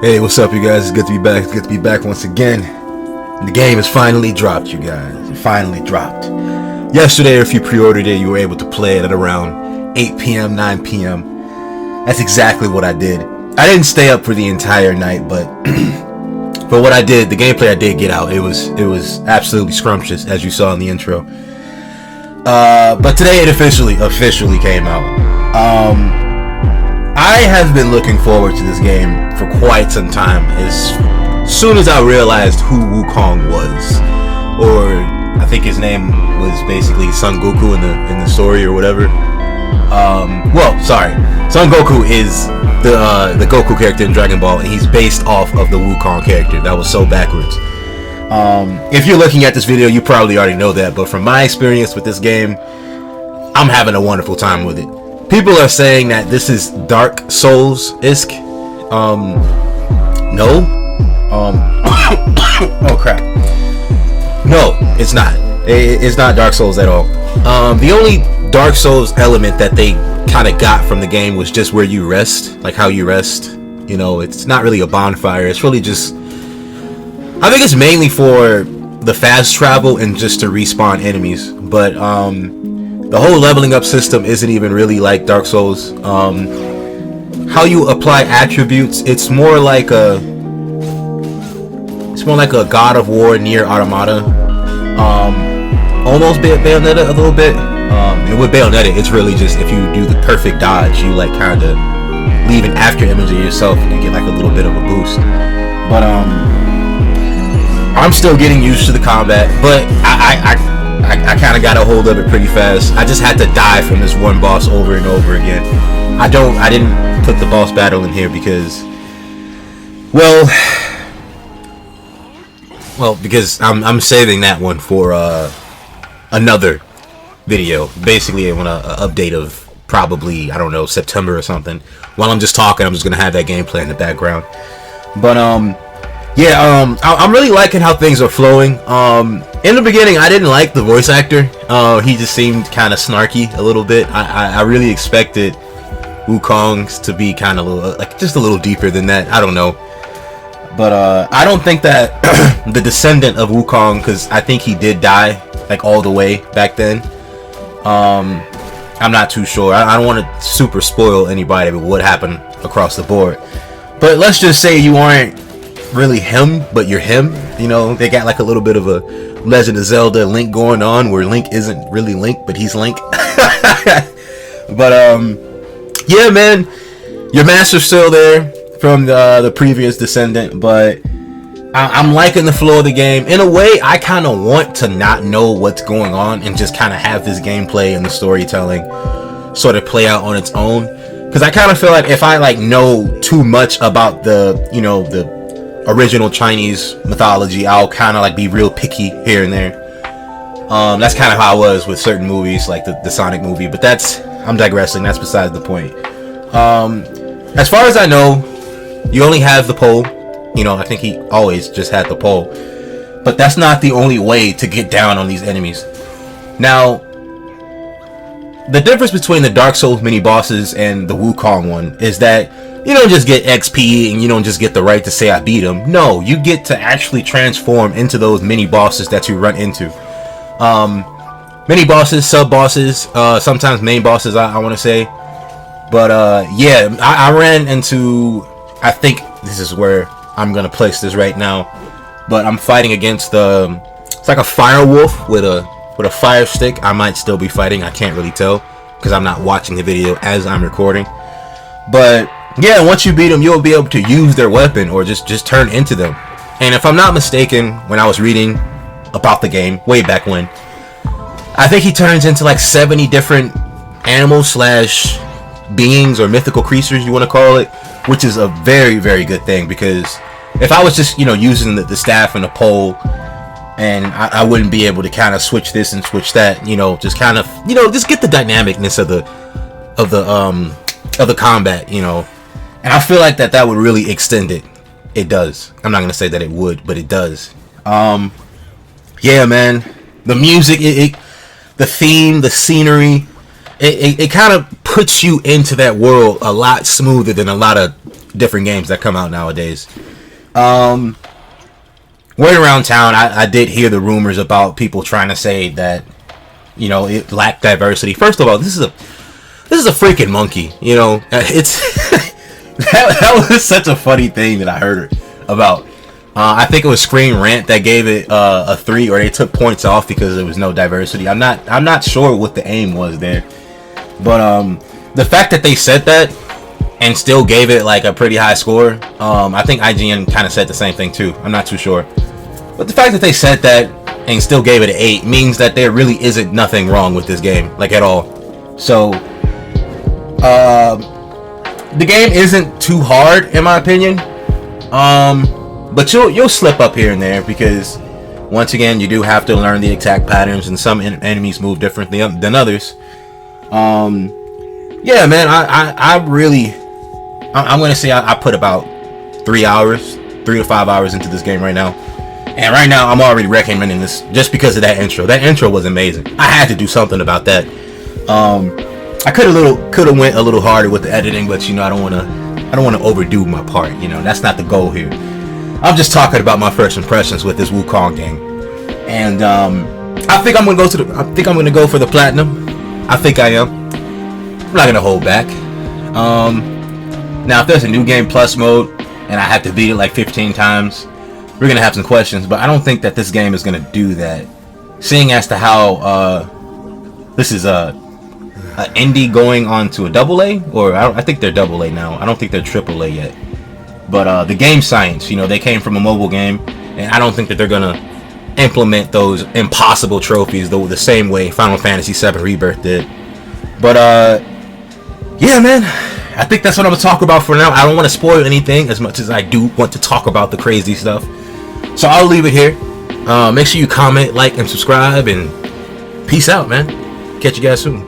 Hey, what's up, you guys? It's good to be back. It's good to be back once again. The game has finally dropped, you guys. It finally dropped. Yesterday, if you pre-ordered it, you were able to play it at around 8 p.m., 9 p.m. That's exactly what I did. I didn't stay up for the entire night, but for what I did, the gameplay I did get out, it was absolutely scrumptious, as you saw in the intro. But today it officially came out. I have been looking forward to this game for quite some time. As soon as I realized who Wukong was, or I think his name was basically Son Goku in the story or whatever. Son Goku is the Goku character in Dragon Ball, and he's based off of the Wukong character. That was so backwards. If you're looking at this video, you probably already know that, but from my experience with this game, I'm having a wonderful time with it. People are saying that this is Dark Souls-esque. No. Oh crap. No, it's not. It's not Dark Souls at all. The only Dark Souls element that they kind of got from the game was just where you rest, like how you rest. You know, it's not really a bonfire. It's really just, I think it's mainly for the fast travel and just to respawn enemies. But the whole leveling up system isn't even really like Dark Souls. How you apply attributes, it's more like a God of War near Automata. Almost Bayonetta a little bit. And with Bayonetta, it's really just if you do the perfect dodge, you like kind of leave an after image of yourself and you get like a little bit of a boost. But I'm still getting used to the combat, but I kind of got a hold of it pretty fast. I just had to die from this one boss over and over again. I didn't put the boss battle in here because, because I'm saving that one for another video. Basically, I want an update of probably, I don't know, September or something. While I'm just talking, I'm just gonna have that gameplay in the background. But I'm really liking how things are flowing. In the beginning, I didn't like the voice actor. He just seemed kind of snarky a little bit. I really expected Wukong's to be kind of like just a little deeper than that. I don't know. But I don't think that the descendant of Wukong, because I think he did die like all the way back then. I'm not too sure. I don't want to super spoil anybody with what happened across the board. But let's just say you aren't really him, but you're him. You know, they got like a little bit of a Legend of Zelda Link going on, where Link isn't really Link, but he's Link. But yeah, man, your master's still there from the previous descendant, but I'm liking the flow of the game. In a way, I kind of want to not know what's going on and just kind of have this gameplay and the storytelling sort of play out on its own, because I kind of feel like if I like know too much about the original Chinese mythology, I'll kind of like be real picky here and there. That's kind of how I was with certain movies, like the Sonic movie, but I'm digressing. That's besides the point. As far as I know, you only have the pole. You know, I think he always just had the pole, but that's not the only way to get down on these enemies. Now, the difference between the Dark Souls mini bosses and the Wukong one is that you don't just get XP and you don't just get the right to say I beat him. No, you get to actually transform into those mini bosses that you run into. Mini bosses, sub bosses, sometimes main bosses, I want to say. But yeah, I ran into, I think this is where I'm gonna place this right now, but I'm fighting against it's like a fire wolf with a fire stick. I might still be fighting, I can't really tell because I'm not watching the video as I'm recording. But yeah, once you beat them, you'll be able to use their weapon or just turn into them. And if I'm not mistaken, when I was reading about the game way back when, I think he turns into like 70 different animals slash beings or mythical creatures, you want to call it, which is a very, very good thing, because if I was just, using the staff and the pole, and I wouldn't be able to kind of switch this and switch that, just kind of, just get the dynamicness of the combat, and I feel like that would really extend it. It does. I'm not gonna say that it would, but it does. Yeah, man, the music, the theme, the scenery, it kind of puts you into that world a lot smoother than a lot of different games that come out nowadays. Word around town, I did hear the rumors about people trying to say that, you know, it lacked diversity. First of all, this is a freaking monkey. You know, it's that was such a funny thing that I heard about. I think it was Screen Rant that gave it a 3, or they took points off because there was no diversity. I'm not sure what the aim was there, but the fact that they said that and still gave it like a pretty high score. I think IGN kind of said the same thing too. I'm not too sure, but the fact that they said that and still gave it an 8 means that there really isn't nothing wrong with this game, like at all. So the game isn't too hard in my opinion. But you'll slip up here and there because, once again, you do have to learn the attack patterns, and some enemies move differently than others. Yeah, man, I'm gonna say I put about 3 to 5 hours into this game right now, and right now I'm already recommending this just because of that intro. That intro was amazing. I had to do something about that. I could have went a little harder with the editing, but you know, I don't want to overdo my part. You know, that's not the goal here. I'm just talking about my first impressions with this Wukong game, and I think I'm gonna go for the platinum. I think I am. I'm not gonna hold back. Now, if there's a new game plus mode and I have to beat it like 15 times, we're gonna have some questions. But I don't think that this game is gonna do that, seeing as to how this is a indie going on to a AA, or I think they're AA now. I don't think they're AAA yet. But the game science, you know, they came from a mobile game, and I don't think that they're gonna implement those impossible trophies the same way Final Fantasy VII Rebirth did. But yeah, man, I think that's what I'm gonna talk about for now. I don't want to spoil anything as much as I do want to talk about the crazy stuff, so I'll leave it here. Make sure you comment, like, and subscribe, and peace out, man. Catch you guys soon.